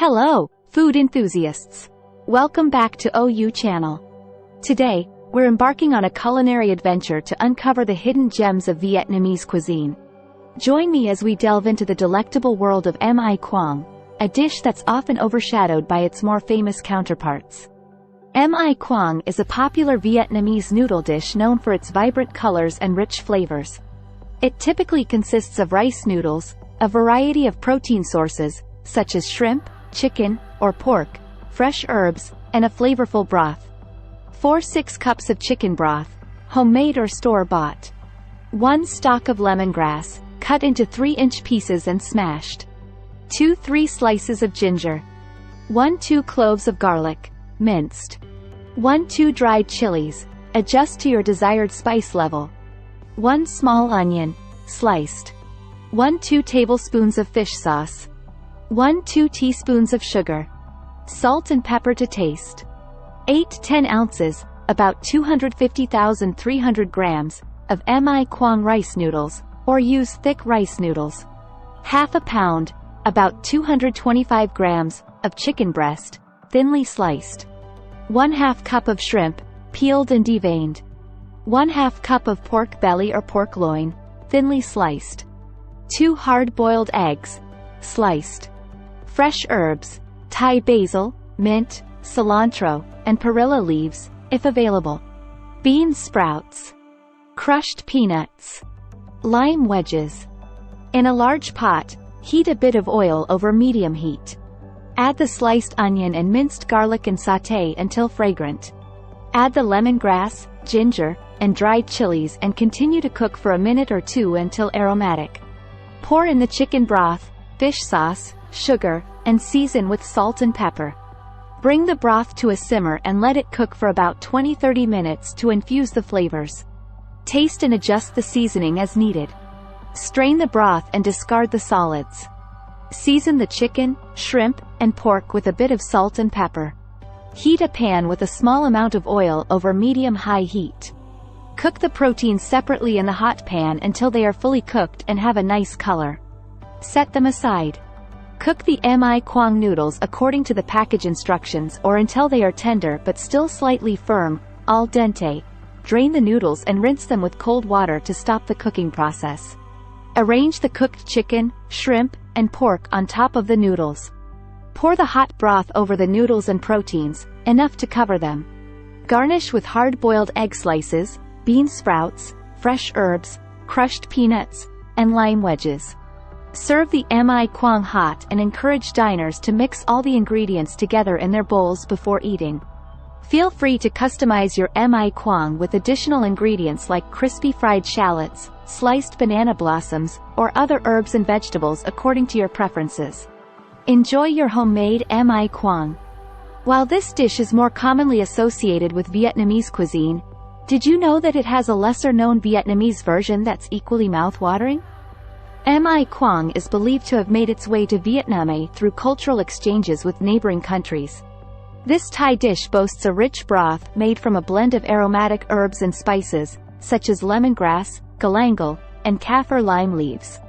Hello, food enthusiasts. Welcome back to OU channel. Today, we're embarking on a culinary adventure to uncover the hidden gems of Vietnamese cuisine. Join me as we delve into the delectable world of Quang, a dish that's often overshadowed by its more famous counterparts. Quang is a popular Vietnamese noodle dish known for its vibrant colors and rich flavors. It typically consists of rice noodles, a variety of protein sources, such as shrimp, chicken, or pork, fresh herbs, and a flavorful broth. 4-6 cups of chicken broth, homemade or store-bought. 1 stalk of lemongrass, cut into 3-inch pieces and smashed. 2-3 slices of ginger. 1-2 cloves of garlic, minced. 1-2 dried chilies, adjust to your desired spice level. 1 small onion, sliced. 1-2 tablespoons of fish sauce. 1-2 teaspoons of sugar. Salt and pepper to taste. 8-10 ounces, about 250,300 grams, of Quang rice noodles, or use thick rice noodles. Half a pound, about 225 grams, of chicken breast, thinly sliced. 1/2 cup of shrimp, peeled and deveined. 1/2 cup of pork belly or pork loin, thinly sliced. 2 hard-boiled eggs, sliced. Fresh herbs, Thai basil, mint, cilantro, and perilla leaves, if available. Bean sprouts. Crushed peanuts. Lime wedges. In a large pot, heat a bit of oil over medium heat. Add the sliced onion and minced garlic and sauté until fragrant. Add the lemongrass, ginger, and dried chilies and continue to cook for a minute or two until aromatic. Pour in the chicken broth, fish sauce, sugar, and season with salt and pepper. Bring the broth to a simmer and let it cook for about 20-30 minutes to infuse the flavors. Taste and adjust the seasoning as needed. Strain the broth and discard the solids. Season the chicken, shrimp, and pork with a bit of salt and pepper. Heat a pan with a small amount of oil over medium-high heat. Cook the proteins separately in the hot pan until they are fully cooked and have a nice color. Set them aside. Cook the Quang noodles according to the package instructions or until they are tender but still slightly firm, al dente. Drain the noodles and rinse them with cold water to stop the cooking process. Arrange the cooked chicken, shrimp, and pork on top of the noodles. Pour the hot broth over the noodles and proteins, enough to cover them. Garnish with hard-boiled egg slices, bean sprouts, fresh herbs, crushed peanuts, and lime wedges. Serve the Quang hot and encourage diners to mix all the ingredients together in their bowls before eating. Feel free to customize your Quang with additional ingredients like crispy fried shallots, sliced banana blossoms, or other herbs and vegetables according to your preferences. Enjoy your homemade Quang. While this dish is more commonly associated with Vietnamese cuisine, did you know that it has a lesser-known Vietnamese version that's equally mouth-watering? Quang is believed to have made its way to Vietnam through cultural exchanges with neighboring countries. This Thai dish boasts a rich broth made from a blend of aromatic herbs and spices, such as lemongrass, galangal, and kaffir lime leaves.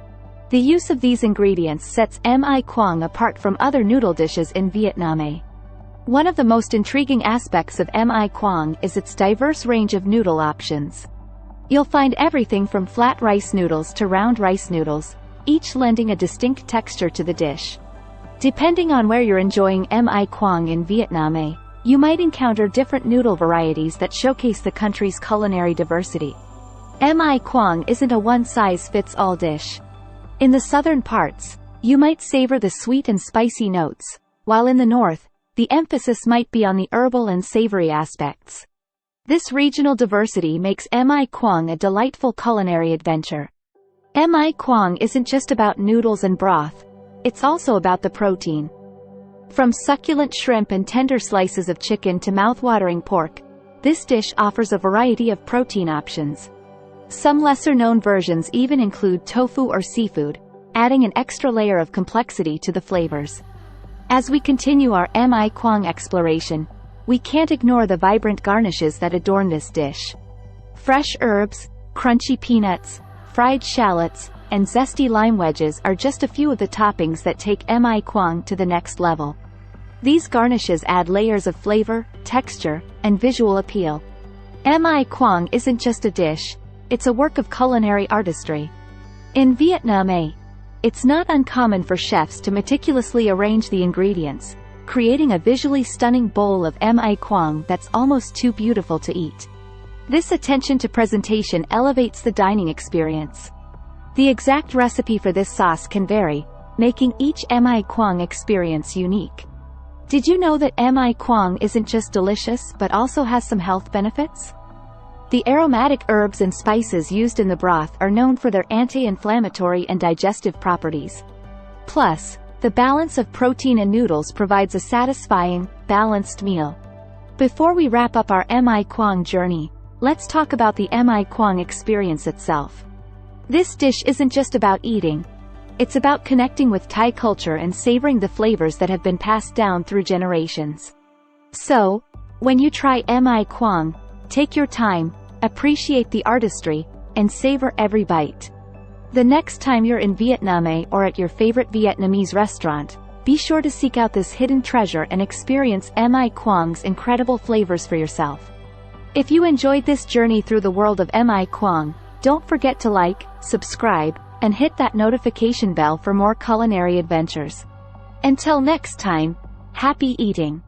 The use of these ingredients sets Quang apart from other noodle dishes in Vietnam. One of the most intriguing aspects of Quang is its diverse range of noodle options. You'll find everything from flat rice noodles to round rice noodles, each lending a distinct texture to the dish. Depending on where you're enjoying Quang in Vietnam, you might encounter different noodle varieties that showcase the country's culinary diversity. Quang isn't a one-size-fits-all dish. In the southern parts, you might savor the sweet and spicy notes, while in the north, the emphasis might be on the herbal and savory aspects. This regional diversity makes Quang a delightful culinary adventure. Quang isn't just about noodles and broth, it's also about the protein. From succulent shrimp and tender slices of chicken to mouth-watering pork, this dish offers a variety of protein options. Some lesser-known versions even include tofu or seafood, adding an extra layer of complexity to the flavors. As we continue our Quang exploration, we can't ignore the vibrant garnishes that adorn this dish. Fresh herbs, crunchy peanuts, fried shallots, and zesty lime wedges are just a few of the toppings that take Quang to the next level. These garnishes add layers of flavor, texture, and visual appeal. Quang isn't just a dish, it's a work of culinary artistry. In Vietnam, it's not uncommon for chefs to meticulously arrange the ingredients, creating a visually stunning bowl of Quang that's almost too beautiful to eat. This attention to presentation elevates the dining experience. The exact recipe for this sauce can vary, making each Quang experience unique. Did you know that Quang isn't just delicious but also has some health benefits? The aromatic herbs and spices used in the broth are known for their anti-inflammatory and digestive properties. Plus, the balance of protein and noodles provides a satisfying, balanced meal. Before we wrap up our Quang journey, let's talk about the Quang experience itself. This dish isn't just about eating. It's about connecting with Thai culture and savoring the flavors that have been passed down through generations. So, when you try Quang, take your time, appreciate the artistry, and savor every bite. The next time you're in Vietnam or at your favorite Vietnamese restaurant, be sure to seek out this hidden treasure and experience Quang's incredible flavors for yourself. If you enjoyed this journey through the world of Quang, don't forget to like, subscribe, and hit that notification bell for more culinary adventures. Until next time, happy eating!